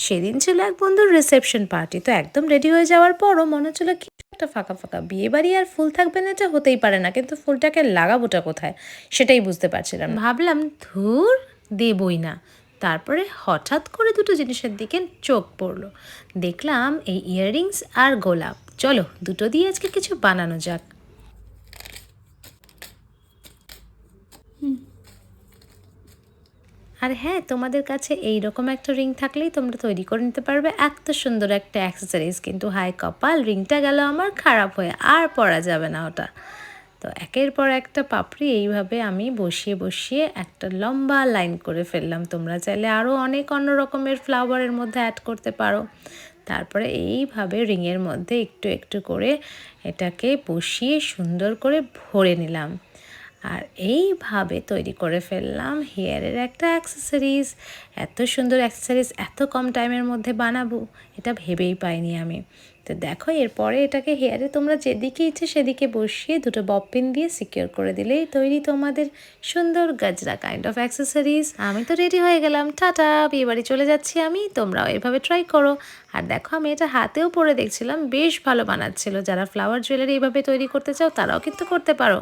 সেদিন ছিল এক বন্ধুর রিসেপশন পার্টি, তো একদম রেডি হয়ে যাওয়ার পরও মনে হচ্ছিল কি একটা ফাঁকা ফাঁকা, বিয়ে বাড়ি আর ফুল থাকবে না এটা হতেই পারে না, কিন্তু ফুলটাকে লাগাবোটা কোথায় সেটাই বুঝতে পারছিলাম না। ভাবলাম ধুর, দেবই না। তারপরে হঠাৎ করে দুটো জিনিসের দিকে চোখ পড়লো। দেখলাম এই ইয়াররিংস আর গোলাপ, চলো দুটো দিয়ে আজকে কিছু বানানো যাক। আর হ্যাঁ, তোমাদের কাছে এই রকম একটা রিং থাকলেই তোমরা তৈরি করে নিতে পারবে এত সুন্দর একটা অ্যাক্সেসরিজ। কিন্তু হাই কপাল, রিংটা গেল আমার খারাপ হয়ে, আর পরা যাবে না ওটা। তো একের পর একটা পাপড়ি এইভাবে আমি বসিয়ে বসিয়ে একটা লম্বা লাইন করে ফেললাম। তোমরা চাইলে আরও অনেক অন্য রকমের ফ্লাওয়ারের মধ্যে অ্যাড করতে পারো। তারপরে এইভাবে রিংয়ের মধ্যে একটু একটু করে এটাকে বসিয়ে সুন্দর করে ভরে নিলাম। আর এইভাবে তৈরি করে ফেললাম হেয়ারের একটা অ্যাক্সেসরিজ। এত সুন্দর অ্যাক্সেসরিজ এত কম টাইমের মধ্যে বানাবো এটা ভেবেই পাইনি আমি। তো দেখো, এরপরে এটাকে হেয়ারে তোমরা যেদিকে ইচ্ছে সেদিকে বসিয়ে দুটো বব পিন দিয়ে সিকিউর করে দিলেই তৈরি তোমাদের সুন্দর গাজরা কাইন্ড অফ অ্যাক্সেসরিজ। আমি তো রেডি হয়ে গেলাম, টাটা, বিয়ে বাড়ি চলে যাচ্ছি আমি। তোমরাও এভাবে ট্রাই করো। আর দেখো, আমি এটা হাতেও পরে দেখছিলাম, বেশ ভালো বানাচ্ছিল। যারা ফ্লাওয়ার জুয়েলারি এভাবে তৈরি করতে চাও তারাও কিন্তু করতে পারো।